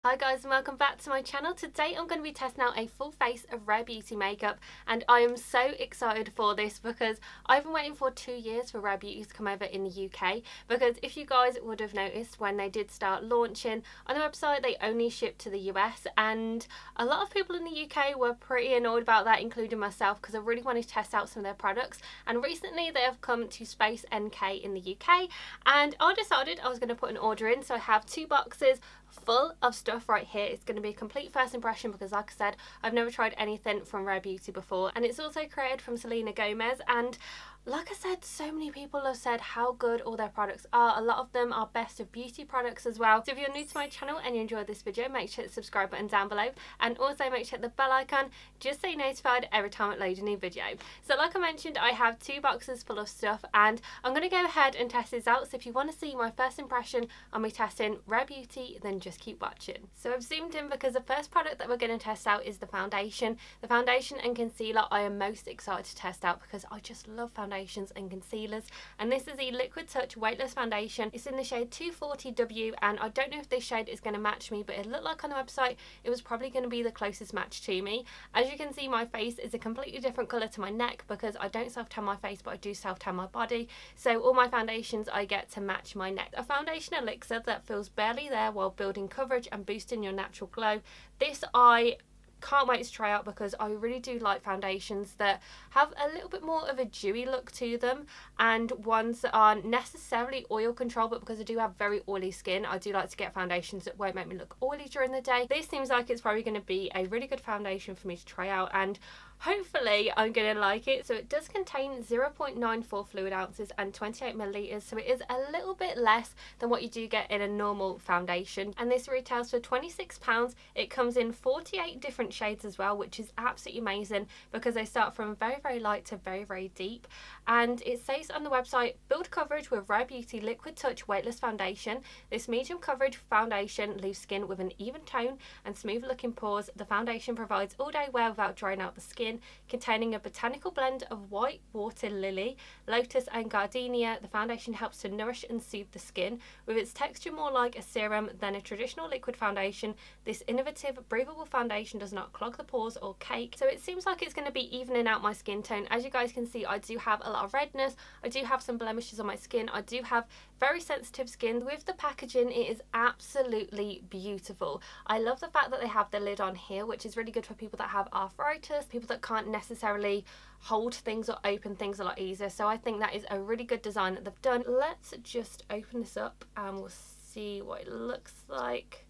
Hi guys and welcome back to my channel. Today I'm going to be testing out a full face of Rare Beauty makeup and I am so excited for this because I've been waiting for 2 years for Rare Beauty to come over in the UK, because if you guys would have noticed when they did start launching on the website they only shipped to the US, and a lot of people in the UK were pretty annoyed about that, including myself, because I really wanted to test out some of their products. And recently they have come to Space NK in the UK and I decided I was going to put an order in. So I have 2 boxes full of stuff right here. It's going to be a complete first impression because, like I said, I've never tried anything from Rare Beauty before, and it's also created from Selena Gomez. And like I said, so many people have said how good all their products are. A lot of them are best of beauty products as well. So if you're new to my channel and you enjoyed this video, make sure to hit the subscribe button down below, and also make sure to hit the bell icon just so you're notified every time I load a new video. So like I mentioned, I have 2 boxes full of stuff and I'm going to go ahead and test this out. So if you want to see my first impression on me testing Rare Beauty, then just keep watching. So I've zoomed in because the first product that we're going to test out is the foundation. The foundation and concealer I am most excited to test out because I just love foundations and concealers, and this is the Liquid Touch Weightless Foundation. It's in the shade 240W, and I don't know if this shade is going to match me, but it looked like on the website it was probably going to be the closest match to me. As you can see, my face is a completely different colour to my neck because I don't self-tan my face, but I do self-tan my body, so all my foundations I get to match my neck. A foundation elixir that feels barely there while building coverage and boosting your natural glow. This I can't wait to try out because I really do like foundations that have a little bit more of a dewy look to them, and ones that aren't necessarily oil controlled, but because I do have very oily skin, I do like to get foundations that won't make me look oily during the day. This seems like it's probably going to be a really good foundation for me to try out, and hopefully I'm going to like it. So it does contain 0.94 fluid ounces and 28 millilitres, so it is a little bit less than what you do get in a normal foundation, and this retails for £26. It comes in 48 different shades as well, which is absolutely amazing because they start from very light to very deep. And it says on the website, build coverage with Rare Beauty Liquid Touch Weightless Foundation. This medium coverage foundation leaves skin with an even tone and smooth looking pores. The foundation provides all day wear without drying out the skin. Containing a botanical blend of white water lily, lotus and gardenia, the foundation helps to nourish and soothe the skin. With its texture more like a serum than a traditional liquid foundation, this innovative breathable foundation does not clog the pores or cake. So it seems like it's going to be evening out my skin tone. As you guys can see, I do have a lot of redness, I do have some blemishes on my skin, I do have very sensitive skin. With the packaging, it is absolutely beautiful. I love the fact that they have the lid on here, which is really good for people that have arthritis, people that can't necessarily hold things or open things a lot easier. So I think that is a really good design that they've done. Let's just open this up and we'll see what it looks like.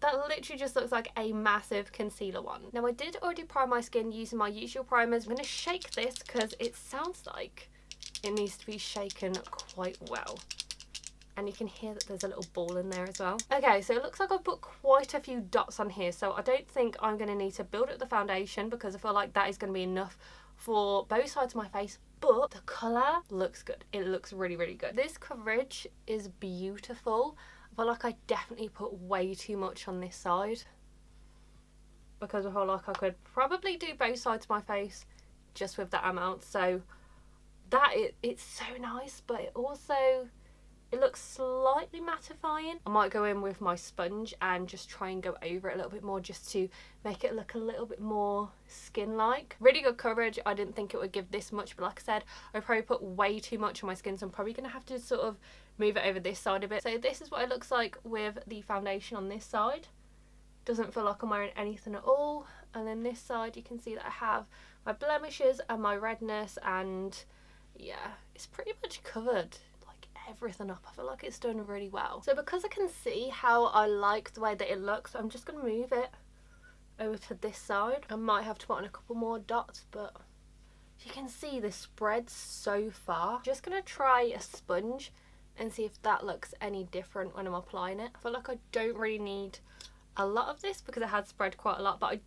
That literally just looks like a massive concealer one. Now I did already prime my skin using my usual primers. I'm going to shake this because it sounds like it needs to be shaken quite well. And you can hear that there's a little ball in there as well. Okay, so it looks like I've put quite a few dots on here, so I don't think I'm going to need to build up the foundation because I feel like that is going to be enough for both sides of my face, but the colour looks good. It looks really good. This coverage is beautiful. I feel like I definitely put way too much on this side because I feel like I could probably do both sides of my face just with that amount. So that it's so nice, but it looks slightly mattifying. I might go in with my sponge and just try and go over it a little bit more just to make it look a little bit more skin-like. Really good coverage. I didn't think it would give this much, but like I said, I probably put way too much on my skin, so I'm probably going to have to sort of move it over this side a bit. So this is what it looks like with the foundation on this side. Doesn't feel like I'm wearing anything at all. And then this side you can see that I have my blemishes and my redness, and yeah, it's pretty much covered everything up. I feel like it's done really well. So because I can see how I like the way that it looks, I'm just going to move it over to this side. I might have to put on a couple more dots, but you can see this spreads so far. Just going to try a sponge and see if that looks any different when I'm applying it. I feel like I don't really need a lot of this because it had spread quite a lot, but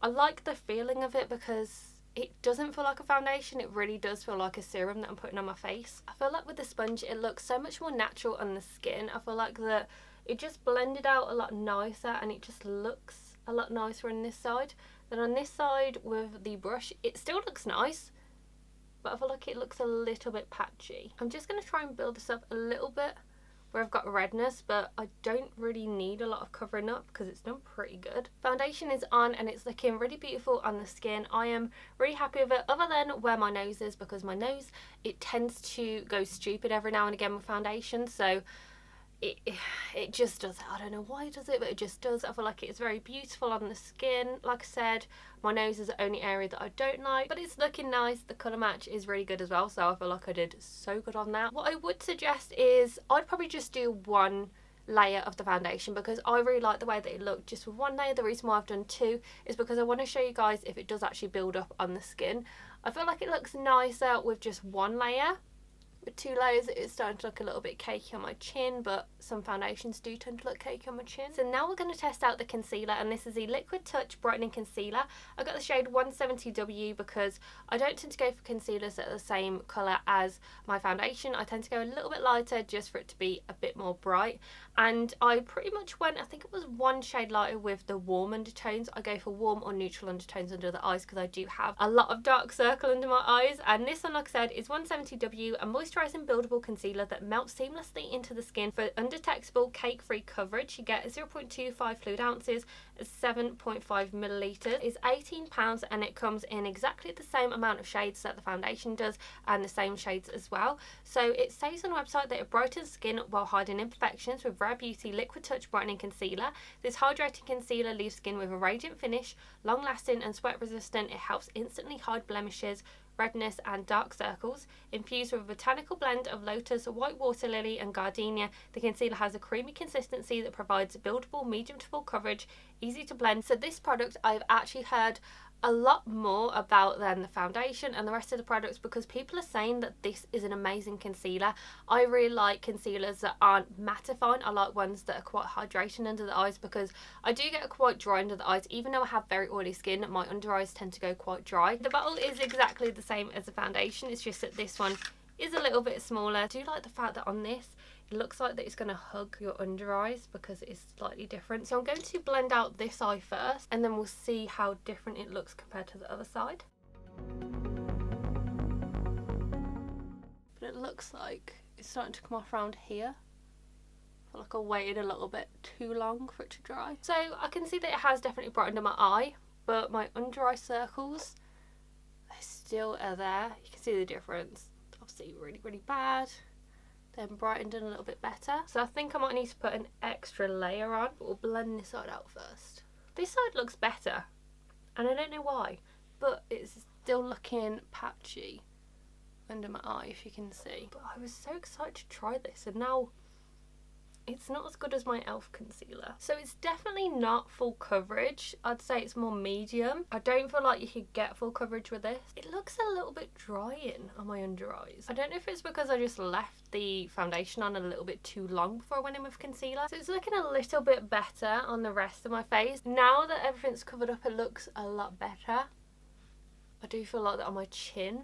I like the feeling of it because it doesn't feel like a foundation. It really does feel like a serum that I'm putting on my face. I feel like with the sponge it looks so much more natural on the skin. I feel like that it just blended out a lot nicer and it just looks a lot nicer on this side. Then on this side with the brush, it still looks nice, but I feel like it looks a little bit patchy. I'm just going to try and build this up a little bit where I've got redness, but I don't really need a lot of covering up because it's done pretty good. Foundation is on and it's looking really beautiful on the skin. I am really happy with it, other than where my nose is, because my nose, it tends to go stupid every now and again with foundation, so it just does it. I don't know why it does it, but it just does. I feel like it's very beautiful on the skin. Like I said, my nose is the only area that I don't like, but it's looking nice. The colour match is really good as well, so I feel like I did so good on that. What I would suggest is I'd probably just do one layer of the foundation, because I really like the way that it looked just with one layer. The reason why I've done two is because I want to show you guys if it does actually build up on the skin. I feel like it looks nicer with just one layer. With two layers, it's starting to look a little bit cakey on my chin, but some foundations do tend to look cakey on my chin. So now we're going to test out the concealer, and this is the Liquid Touch Brightening Concealer. I got the shade 170W because I don't tend to go for concealers that are the same colour as my foundation. I tend to go a little bit lighter just for it to be a bit more bright, and I pretty much went, I think it was one shade lighter with the warm undertones. I go for warm or neutral undertones under the eyes because I do have a lot of dark circle under my eyes, and this one, like I said, is 170W, a moisturising buildable concealer that melts seamlessly into the skin for undetectable cake-free coverage. You get 0.25 fluid ounces, 7.5 millilitres. It's £18 and it comes in exactly the same amount of shades that the foundation does, and the same shades as well. So it says on the website that it brightens skin while hiding imperfections with Rare Beauty Liquid Touch Brightening Concealer. This hydrating concealer leaves skin with a radiant finish, long lasting and sweat resistant. It helps instantly hide blemishes, redness and dark circles. Infused with a botanical blend of lotus, white water lily and gardenia, the concealer has a creamy consistency that provides buildable medium to full coverage, easy to blend. So this product I've actually heard a lot more about than the foundation and the rest of the products, because people are saying that this is an amazing concealer. I really like concealers that aren't mattifying. I like ones that are quite hydrating under the eyes, because I do get quite dry under the eyes. Even though I have very oily skin, my under eyes tend to go quite dry. The bottle is exactly the same as the foundation, it's just that this one is a little bit smaller. I do like the fact that on this it looks like that it's going to hug your under eyes because it's slightly different. So I'm going to blend out this eye first, and then we'll see how different it looks compared to the other side. But it looks like it's starting to come off around here. I feel like I waited a little bit too long for it to dry. So I can see that it has definitely brightened my eye, but my under eye circles, they still are there. You can see the difference. Obviously really, really bad. Then brightened and a little bit better. So I think I might need to put an extra layer on, but we'll blend this side out first. This side looks better, and I don't know why, but it's still looking patchy under my eye, if you can see. But I was so excited to try this, and now it's not as good as my e.l.f. concealer. So it's definitely not full coverage. I'd say it's more medium. I don't feel like you could get full coverage with this. It looks a little bit drying on my under eyes. I don't know if it's because I just left the foundation on a little bit too long before I went in with concealer. So it's looking a little bit better on the rest of my face. Now that everything's covered up, it looks a lot better. I do feel like that on my chin.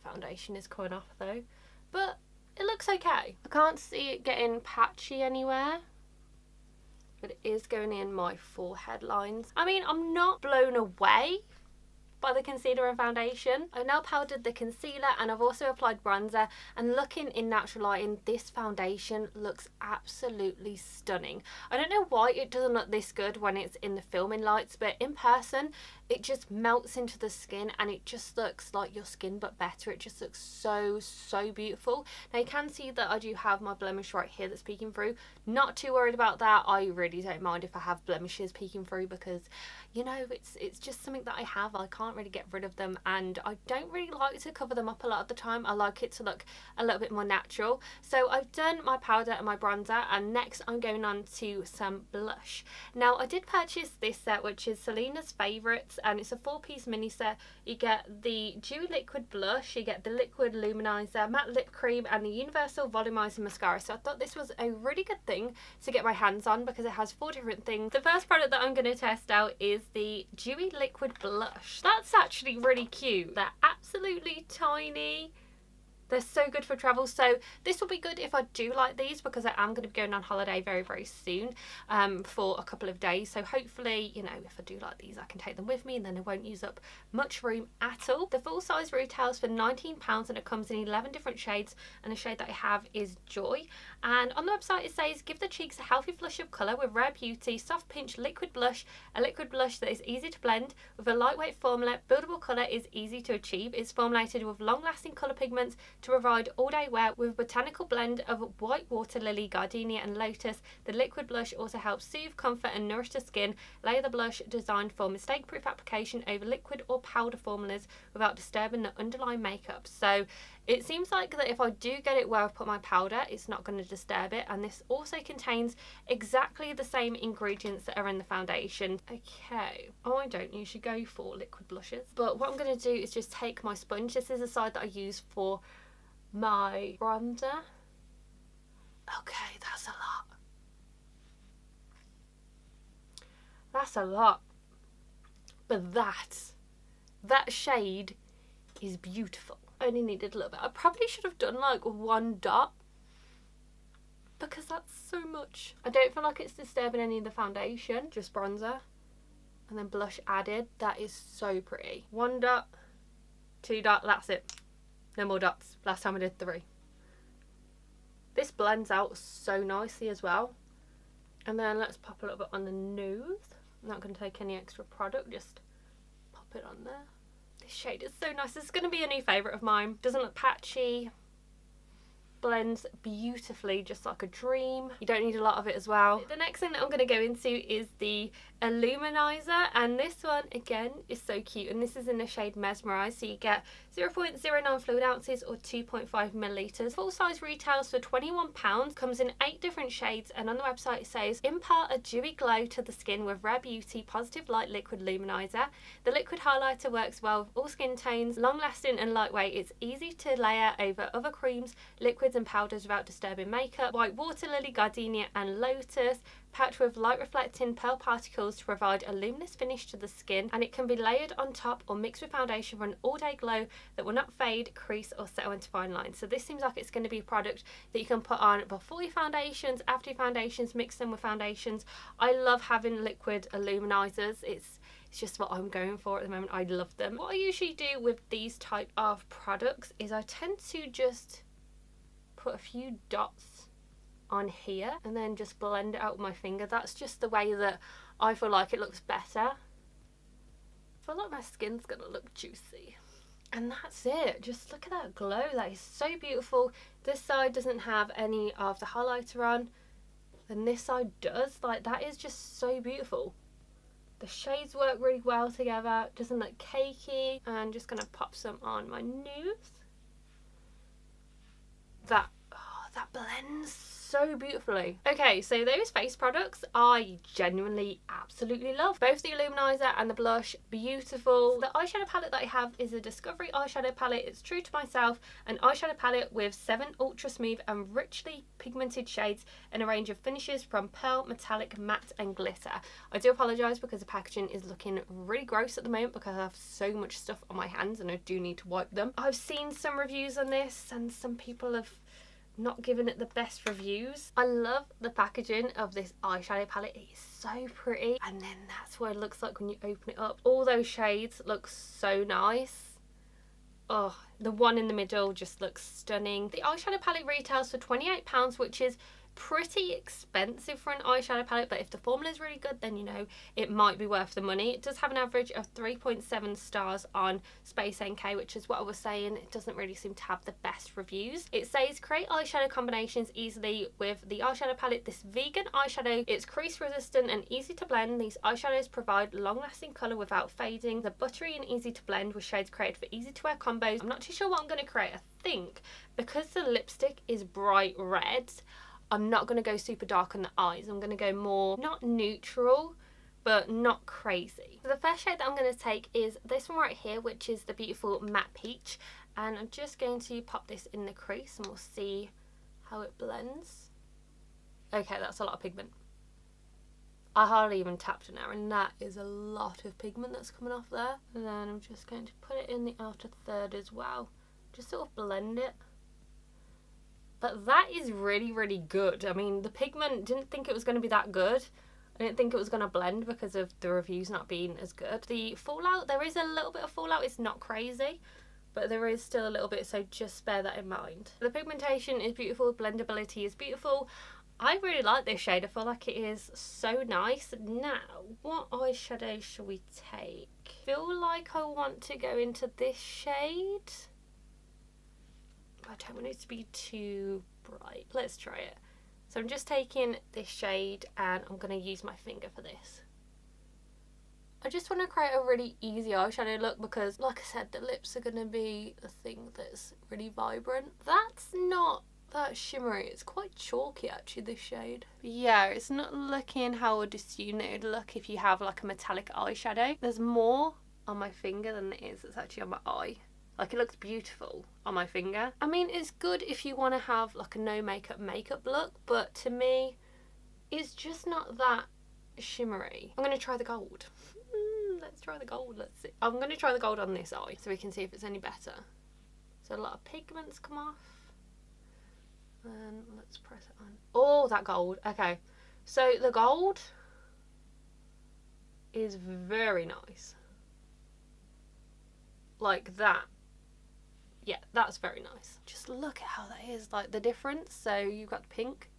The foundation is coming off though. But it looks okay. I can't see it getting patchy anywhere, but it is going in my forehead lines. I mean, I'm not blown away by the concealer and foundation. I've now powdered the concealer and I've also applied bronzer, and looking in natural lighting, this foundation looks absolutely stunning. I don't know why it doesn't look this good when it's in the filming lights, but in person it just melts into the skin and it just looks like your skin but better. It just looks so beautiful. Now you can see that I do have my blemish right here that's peeking through. Not too worried about that. I really don't mind if I have blemishes peeking through, because you know, it's just something that I have. I can't really get rid of them, and I don't really like to cover them up a lot of the time. I like it to look a little bit more natural. So I've done my powder and my bronzer, and next I'm going on to some blush. Now I did purchase this set, which is Selena's Favourites, and it's a 4-piece mini set. You get the Dewy Liquid Blush, you get the Liquid Luminizer, Matte Lip Cream, and the Universal Volumizing Mascara. So I thought this was a really good thing to get my hands on because it has 4 different things. The first product that I'm going to test out is the Dewy Liquid Blush. That's actually really cute. They're absolutely tiny. They're so good for travel. So this will be good if I do like these, because I am going to be going on holiday very, very soon for a couple of days. So hopefully, you know, if I do like these, I can take them with me and then I won't use up much room at all. The full size retails for £19 and it comes in 11 different shades, and the shade that I have is Joy. And on the website it says, give the cheeks a healthy flush of colour with Rare Beauty Soft Pinch Liquid Blush, a liquid blush that is easy to blend with a lightweight formula. Buildable colour is easy to achieve. It's formulated with long-lasting colour pigments to provide all-day wear with a botanical blend of white water lily, gardenia and lotus. The liquid blush also helps soothe, comfort and nourish the skin. Layer the blush designed for mistake-proof application over liquid or powder formulas without disturbing the underlying makeup. So it seems like that if I do get it where I've put my powder, it's not going to disturb it. And this also contains exactly the same ingredients that are in the foundation. Okay, I don't usually go for liquid blushes, but what I'm going to do is just take my sponge. This is the side that I use for my bronzer. Okay, that's a lot. That's a lot. But that shade is beautiful. I only needed a little bit. I probably should have done like one dot, because that's so much. I don't feel like it's disturbing any of the foundation. Just bronzer and then blush added. That is so pretty. One dot, two dot, that's it. No more dots. Last time I did 3. This blends out so nicely as well. And then let's pop a little bit on the nose. I'm not going to take any extra product, just pop it on there. This shade is so nice. This is going to be a new favourite of mine. Doesn't look patchy. Blends beautifully, just like a dream. You don't need a lot of it as well. The next thing that I'm going to go into is the Luminizer, and this one again is so cute, and this is in the shade Mesmerise. So you get 0.09 fluid ounces or 2.5 millilitres. Full size retails for £21. Comes in 8 different shades, and on the website it says, impart a dewy glow to the skin with Rare Beauty Positive Light Liquid Luminizer. The liquid highlighter works well with all skin tones, long lasting and lightweight. It's easy to layer over other creams, liquids and powders without disturbing makeup. White water lily, gardenia and lotus. Packed with light reflecting pearl particles to provide a luminous finish to the skin, and it can be layered on top or mixed with foundation for an all-day glow that will not fade, crease or settle into fine lines. So this seems like it's going to be a product that you can put on before your foundations, after your foundations, mix them with foundations. I love having liquid illuminizers. It's just what I'm going for at the moment. I love them. What I usually do with these type of products is I tend to just put a few dots on here and then just blend it out with my finger. That's just the way that I feel like it looks better. I feel like my skin's gonna look juicy. And that's it. Just look at that glow. That is so beautiful. This side doesn't have any of the highlighter on, and this side does. Like, that is just so beautiful. The shades work really well together. It doesn't look cakey. And just gonna pop some on my nose. That blends so beautifully. Okay, so those face products I genuinely absolutely love. Both the Luminizer and the blush, beautiful. The eyeshadow palette that I have is a Discovery eyeshadow palette. It's true to myself, an eyeshadow palette with 7 ultra smooth and richly pigmented shades and a range of finishes from pearl, metallic, matte and glitter. I do apologise because the packaging is looking really gross at the moment because I have so much stuff on my hands and I do need to wipe them. I've seen some reviews on this and some people have not giving it the best reviews. I love the packaging of this eyeshadow palette. It is so pretty, and then that's what it looks like when you open it up. All those shades look so nice. Oh, the one in the middle just looks stunning. The eyeshadow palette retails for £28, which is pretty expensive for an eyeshadow palette, but if the formula is really good, then you know it might be worth the money. It does have an average of 3.7 stars on Space NK, which is what I was saying. It doesn't really seem to have the best reviews. It says create eyeshadow combinations easily with the eyeshadow palette. This vegan eyeshadow, it's crease resistant and easy to blend. These eyeshadows provide long lasting colour without fading. They're buttery and easy to blend with shades created for easy to wear combos. I'm not too sure what I'm going to create. I think because the lipstick is bright red, I'm not going to go super dark on the eyes. I'm going to go more, not neutral, but not crazy. So the first shade that I'm going to take is this one right here, which is the beautiful Matte Peach. And I'm just going to pop this in the crease and we'll see how it blends. Okay, that's a lot of pigment. I hardly even tapped an arrow, and that is a lot of pigment that's coming off there. And then I'm just going to put it in the outer third as well. Just sort of blend it. But that is really, really good. I mean, the pigment, didn't think it was going to be that good. I didn't think it was going to blend because of the reviews not being as good. The fallout, there is a little bit of fallout. It's not crazy, but there is still a little bit, so just bear that in mind. The pigmentation is beautiful. Blendability is beautiful. I really like this shade. I feel like it is so nice. Now, what eyeshadow shall we take? I feel like I want to go into this shade. I don't want it to be too bright. Let's try it. So I'm just taking this shade and I'm going to use my finger for this. I just want to create a really easy eyeshadow look because, like I said, the lips are going to be the thing that's really vibrant. That's not that shimmery. It's quite chalky actually, this shade. But yeah, it's not looking how I would assume it would look if you have like a metallic eyeshadow. There's more on my finger than it is that's actually on my eye. Like, it looks beautiful on my finger. I mean, it's good if you want to have like a no makeup look, but to me, it's just not that shimmery. I'm going to try the gold. Let's try the gold. Let's see. I'm going to try the gold on this eye so we can see if it's any better. So a lot of pigments come off. And let's press it on. Oh, that gold. Okay. So the gold is very nice. Like that. Yeah, that's very nice. Just look at how that is, like the difference. So you've got the pink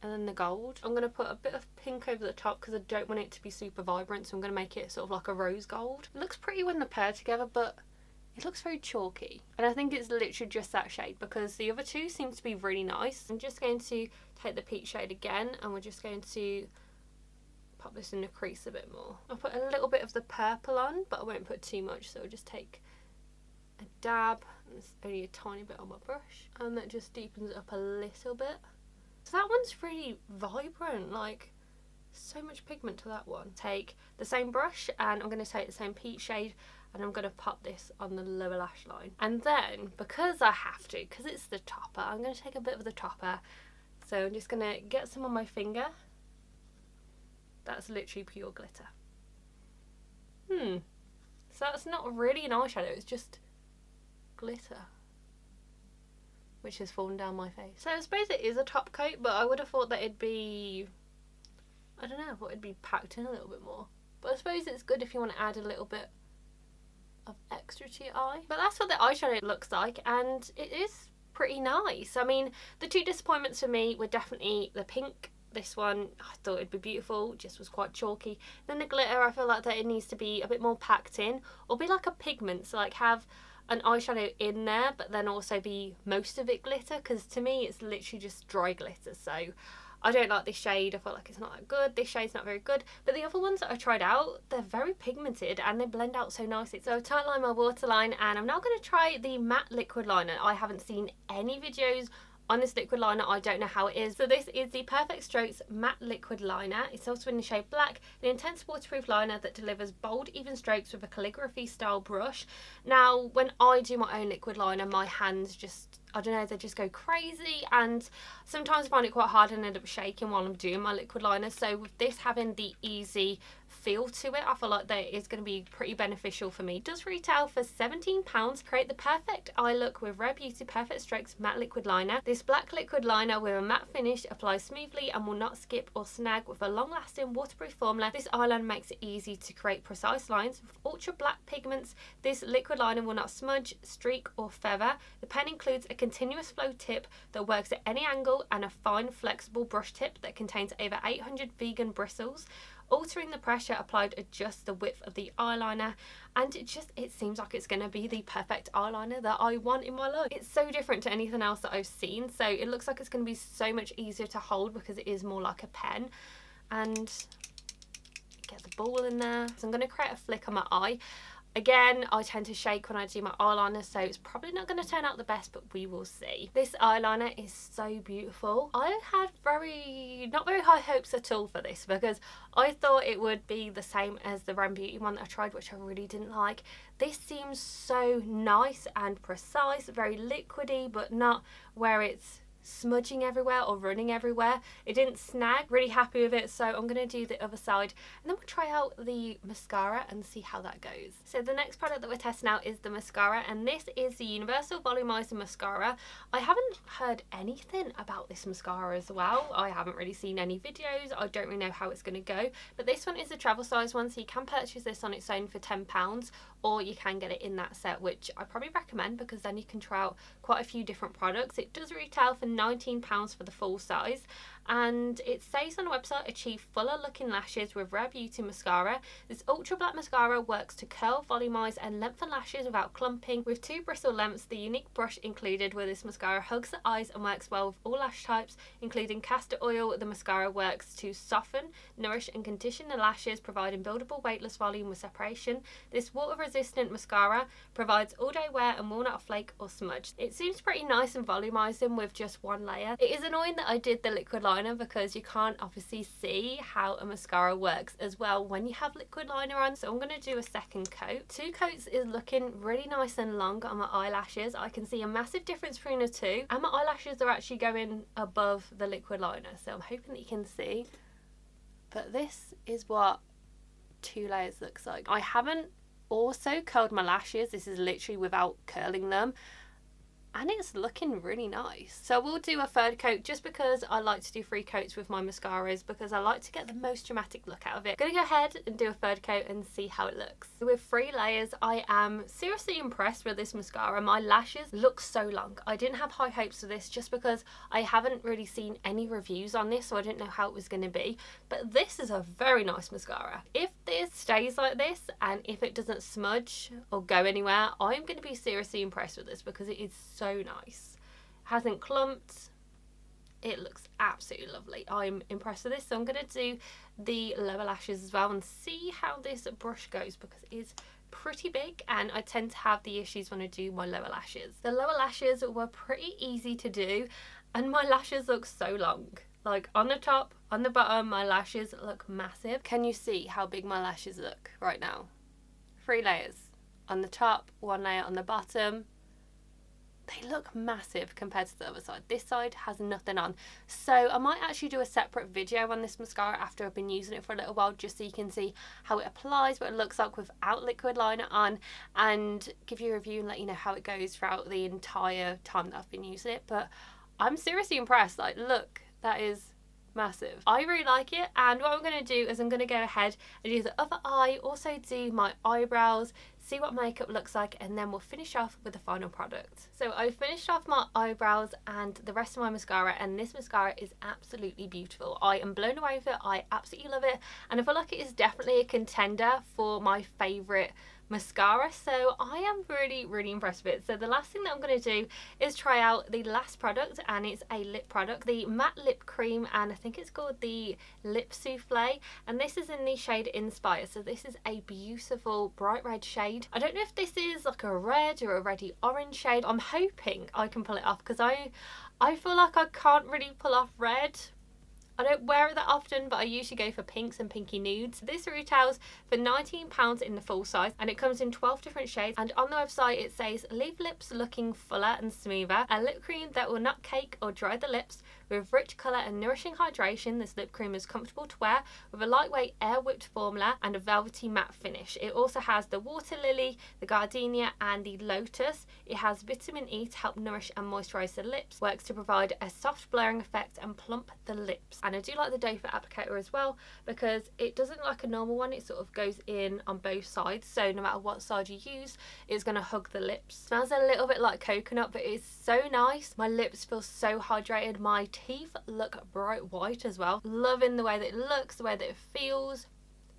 and then the gold. I'm going to put a bit of pink over the top because I don't want it to be super vibrant. So I'm going to make it sort of like a rose gold. It looks pretty when they're paired together, but it looks very chalky. And I think it's literally just that shade because the other two seem to be really nice. I'm just going to take the peach shade again and we're just going to pop this in the crease a bit more. I'll put a little bit of the purple on, but I won't put too much. So I'll just take a dab, and it's only a tiny bit on my brush, and that just deepens it up a little bit. So that one's really vibrant, like so much pigment to that one. Take the same brush and I'm going to take the same peach shade and I'm going to pop this on the lower lash line. And then, because I have to, because it's the topper, I'm going to take a bit of the topper. So I'm just going to get some on my finger. That's literally pure glitter. So that's not really an eyeshadow, it's just glitter, which has fallen down my face. So I suppose it is a top coat, but I would have thought that it'd be, I don't know, I thought it'd be packed in a little bit more. But I suppose it's good if you want to add a little bit of extra to your eye. But that's what the eyeshadow looks like, and it is pretty nice. I mean, the two disappointments for me were definitely the pink. This one, I thought it'd be beautiful, just was quite chalky. Then the glitter, I feel like that it needs to be a bit more packed in, or be like a pigment, so like have an eyeshadow in there but then also be most of it glitter, because to me it's literally just dry glitter. So I don't like this shade. I feel like it's not that good. This shade's not very good, but the other ones that I tried out, they're very pigmented and they blend out so nicely. So I've tight lined my waterline and I'm now going to try the matte liquid liner. I haven't seen any videos on this liquid liner, I don't know how it is. So this is the Perfect Strokes matte liquid liner. It's also in the shade black, an intense waterproof liner that delivers bold even strokes with a calligraphy style brush. Now when I do my own liquid liner, my hands just, I don't know, they just go crazy, and sometimes I find it quite hard and end up shaking while I'm doing my liquid liner. So with this having the easy feel to it, I feel like that is going to be pretty beneficial for me. It does retail for £17. Create the perfect eye look with Rare Beauty Perfect Strokes matte liquid liner. This black liquid liner with a matte finish applies smoothly and will not skip or snag with a long-lasting waterproof formula. This eyeliner makes it easy to create precise lines. With ultra black pigments, this liquid liner will not smudge, streak or feather. The pen includes a continuous flow tip that works at any angle and a fine flexible brush tip that contains over 800 vegan bristles. Altering the pressure applied adjusts the width of the eyeliner, and it seems like it's going to be the perfect eyeliner that I want in my life. It's so different to anything else that I've seen, so it looks like it's going to be so much easier to hold because it is more like a pen. And get the ball in there. So I'm going to create a flick on my eye. Again, I tend to shake when I do my eyeliner, so it's probably not going to turn out the best, but we will see. This eyeliner is so beautiful. I had not very high hopes at all for this because I thought it would be the same as the Rare Beauty one that I tried, which I really didn't like. This seems so nice and precise, very liquidy, but not where it's smudging everywhere or running everywhere. It didn't snag. Really happy with it. So I'm going to do the other side and then we'll try out the mascara and see how that goes. So the next product that we're testing out is the mascara, and this is the Universal Volumizing Mascara. I haven't heard anything about this mascara as well. I haven't really seen any videos. I don't really know how it's going to go, but this one is a travel size one, so you can purchase this on its own for £10, or you can get it in that set, which I probably recommend because then you can try out quite a few different products. It does retail for £19 for the full size, and it says on the website, achieve fuller looking lashes with Rare Beauty mascara. This ultra black mascara works to curl, volumize and lengthen lashes without clumping. With 2 bristle lengths, the unique brush included with this mascara hugs the eyes and works well with all lash types, including castor oil. The mascara works to soften, nourish and condition the lashes, providing buildable weightless volume with separation. This water resistant mascara provides all day wear and will not flake or smudge. It seems pretty nice and volumizing with just one layer. It is annoying that I did the liquid liner because you can't obviously see how a mascara works as well when you have liquid liner on, so I'm going to do a second coat. 2 coats is looking really nice and long on my eyelashes. I can see a massive difference between the two, and my eyelashes are actually going above the liquid liner, so I'm hoping that you can see. But this is what 2 layers looks like. I haven't also curled my lashes. This is literally without curling them, and it's looking really nice. So we'll do a third coat just because I like to do 3 coats with my mascaras because I like to get the most dramatic look out of it. Gonna go ahead and do a third coat and see how it looks. With 3 layers, I am seriously impressed with this mascara. My lashes look so long. I didn't have high hopes for this just because I haven't really seen any reviews on this, so I didn't know how it was gonna be. But this is a very nice mascara. If this stays like this and if it doesn't smudge or go anywhere, I'm gonna be seriously impressed with this because it is so nice. Hasn't clumped. It looks absolutely lovely. I'm impressed with this, so I'm going to do the lower lashes as well and see how this brush goes because it is pretty big and I tend to have the issues when I do my lower lashes. The lower lashes were pretty easy to do and my lashes look so long. Like on the top, on the bottom, my lashes look massive. Can you see how big my lashes look right now? 3 layers on the top, 1 layer on the bottom. They look massive compared to the other side. This side has nothing on. So I might actually do a separate video on this mascara after I've been using it for a little while just so you can see how it applies, what it looks like without liquid liner on, and give you a review and let you know how it goes throughout the entire time that I've been using it. But I'm seriously impressed. Like, look, that is massive. I really like it, and what I'm going to do is I'm going to go ahead and do the other eye, also do my eyebrows, see what makeup looks like, and then we'll finish off with the final product. So I finished off my eyebrows and the rest of my mascara, and this mascara is absolutely beautiful. I am blown away with it. I absolutely love it, and I feel like it is definitely a contender for my favourite mascara, so I am really impressed with it. So the last thing that I'm going to do is try out the last product, and it's a lip product, the matte lip cream, and I think it's called the Lip Souffle, and this is in the shade Inspire. So this is a beautiful bright red shade. I don't know if this is like a red or a reddy orange shade. I'm hoping I can pull it off because I feel like I can't really pull off red. I don't wear it that often, but I usually go for pinks and pinky nudes. This retails for £19 in the full size, and it comes in 12 different shades. And on the website it says, leave lips looking fuller and smoother. A lip cream that will not cake or dry the lips. With rich colour and nourishing hydration, this lip cream is comfortable to wear with a lightweight air whipped formula and a velvety matte finish. It also has the water lily, the gardenia and the lotus. It has vitamin E to help nourish and moisturise the lips, works to provide a soft blurring effect and plump the lips. And I do like the doe foot applicator as well because it doesn't look like a normal one, it sort of goes in on both sides, so no matter what side you use it's going to hug the lips. Smells a little bit like coconut, but it's so nice. My lips feel so hydrated. My teeth look bright white as well. Loving the way that it looks, the way that it feels.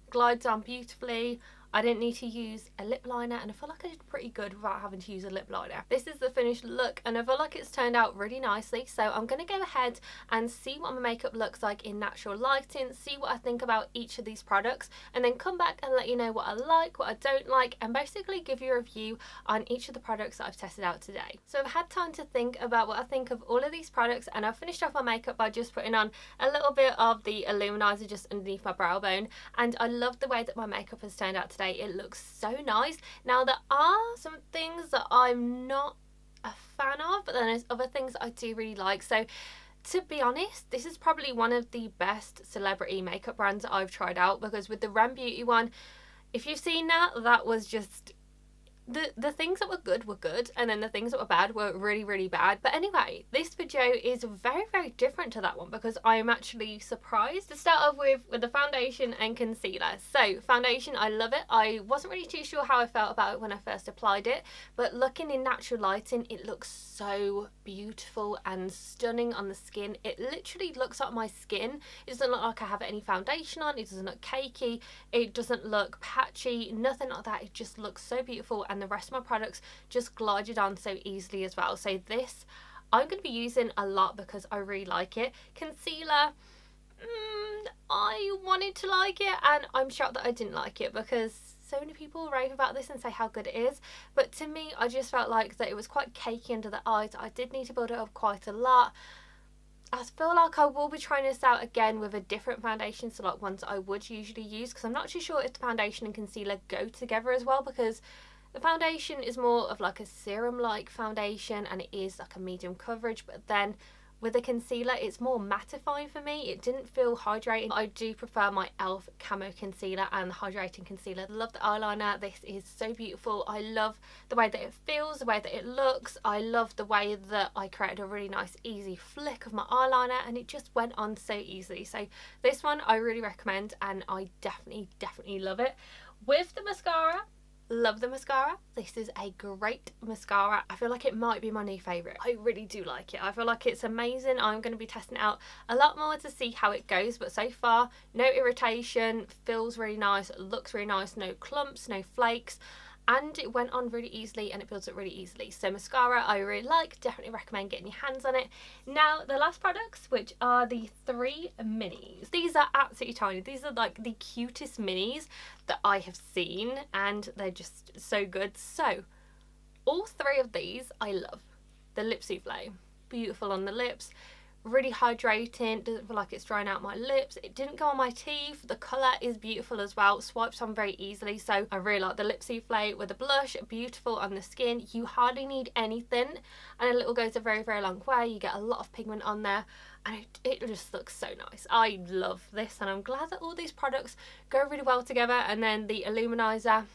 Glides on beautifully. I didn't need to use a lip liner, and I feel like I did pretty good without having to use a lip liner. This is the finished look, and I feel like it's turned out really nicely, so I'm going to go ahead and see what my makeup looks like in natural lighting, see what I think about each of these products, and then come back and let you know what I like, what I don't like, and basically give you a review on each of the products that I've tested out today. So I've had time to think about what I think of all of these products, and I've finished off my makeup by just putting on a little bit of the Luminizer just underneath my brow bone, and I love the way that my makeup has turned out today. It looks so nice. Now there are some things that I'm not a fan of, but then there's other things I do really like. So to be honest, this is probably one of the best celebrity makeup brands that I've tried out, because with the Ren Beauty one, if you've seen that, that was just the things that were good, and then the things that were bad were really, really bad. But anyway, this video is very, very different to that one because I'm actually surprised. To start off with the foundation and concealer. So foundation, I love it. I wasn't really too sure how I felt about it when I first applied it, but looking in natural lighting, it looks so beautiful and stunning on the skin. It literally looks like my skin. It doesn't look like I have any foundation on. It doesn't look cakey. It doesn't look patchy, nothing like that. It just looks so beautiful, and the rest of my products just glided on so easily as well. So this I'm going to be using a lot because I really like it. Concealer, I wanted to like it, and I'm shocked that I didn't like it because so many people rave about this and say how good it is, but to me I just felt like that it was quite cakey under the eyes. I did need to build it up quite a lot. I feel like I will be trying this out again with a different foundation, so like ones I would usually use, because I'm not too sure if the foundation and concealer go together as well, because the foundation is more of like a serum like foundation and it is like a medium coverage, but then with the concealer it's more mattifying for me. It didn't feel hydrating. I do prefer my e.l.f. camo concealer and the hydrating concealer. Love the eyeliner. This is so beautiful. I love the way that it feels, the way that it looks. I love the way that I created a really nice easy flick of my eyeliner and it just went on so easily. So this one I really recommend, and I definitely love it. With the mascara, love the mascara. This is a great mascara. I feel like it might be my new favourite. I really do like it. I feel like it's amazing. I'm going to be testing it out a lot more to see how it goes, but so far no irritation, feels really nice, looks really nice, no clumps, no flakes, and it went on really easily and it builds up really easily. So mascara I really like, definitely recommend getting your hands on it. Now the last products, which are the 3 minis. These are absolutely tiny. These are like the cutest minis that I have seen, and they're just so good. So all 3 of these I love. The lip souffle, beautiful on the lips, really hydrating, doesn't feel like it's drying out my lips. It didn't go on my teeth. The colour is beautiful as well, swipes on very easily, so I really like the lip souffle. With the blush, beautiful on the skin. You hardly need anything and a little goes a very, very long way. You get a lot of pigment on there and it just looks so nice. I love this, and I'm glad that all these products go really well together. And then the Luminizer,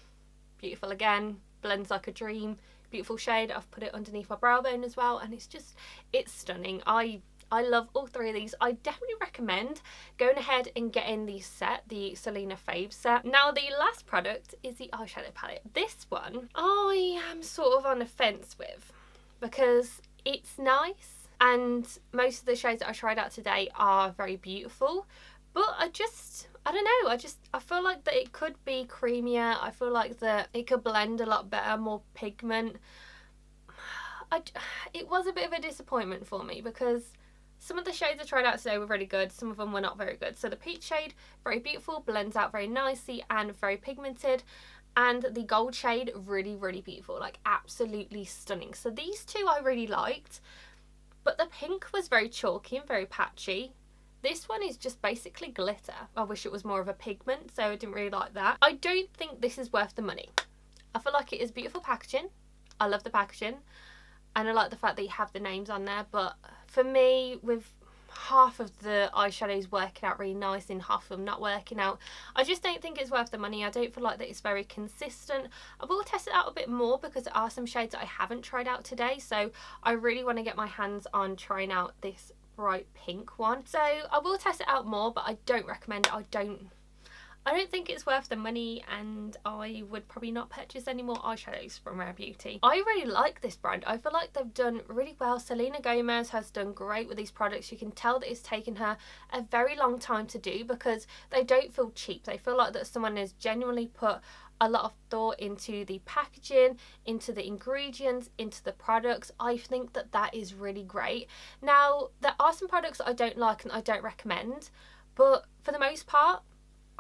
beautiful again, blends like a dream, beautiful shade. I've put it underneath my brow bone as well, and it's stunning. I love all 3 of these. I definitely recommend going ahead and getting the set, the Selena Fave set. Now the last product is the eyeshadow palette. This one I am sort of on the fence with because it's nice and most of the shades that I tried out today are very beautiful, but I don't know, I feel like that it could be creamier. I feel like that it could blend a lot better, more pigment. It was a bit of a disappointment for me because some of the shades I tried out today were really good, some of them were not very good. So the peach shade, very beautiful, blends out very nicely and very pigmented. And the gold shade, really, really beautiful, like absolutely stunning. So these 2 I really liked, but the pink was very chalky and very patchy. This one is just basically glitter. I wish it was more of a pigment, so I didn't really like that. I don't think this is worth the money. I feel like it is beautiful packaging. I love the packaging. And I like the fact that you have the names on there, but for me, with half of the eyeshadows working out really nice and half of them not working out, I just don't think it's worth the money. I don't feel like that it's very consistent. I will test it out a bit more because there are some shades that I haven't tried out today, so I really want to get my hands on trying out this bright pink one. So I will test it out more, but I don't recommend it. I don't think it's worth the money, and I would probably not purchase any more eyeshadows from Rare Beauty. I really like this brand. I feel like they've done really well. Selena Gomez has done great with these products. You can tell that it's taken her a very long time to do because they don't feel cheap. They feel like that someone has genuinely put a lot of thought into the packaging, into the ingredients, into the products. I think that that is really great. Now, there are some products that I don't like and I don't recommend, but for the most part,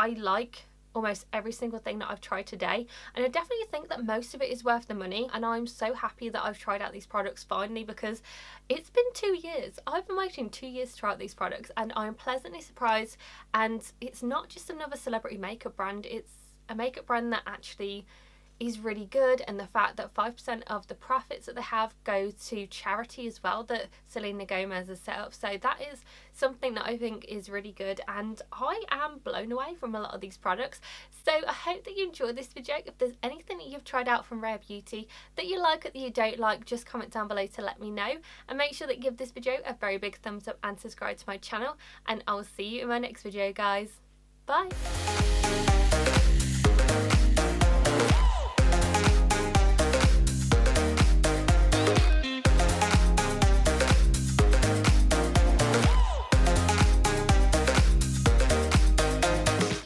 I like almost every single thing that I've tried today, and I definitely think that most of it is worth the money, and I'm so happy that I've tried out these products finally because it's been 2 years. I've been waiting 2 years to try out these products, and I'm pleasantly surprised. And it's not just another celebrity makeup brand, it's a makeup brand that actually is really good, and the fact that 5% of the profits that they have go to charity as well that Selena Gomez has set up. So that is something that I think is really good, and I am blown away from a lot of these products. So I hope that you enjoyed this video. If there's anything that you've tried out from Rare Beauty that you like or that you don't like, just comment down below to let me know, and make sure that you give this video a very big thumbs up and subscribe to my channel, and I'll see you in my next video, guys. Bye.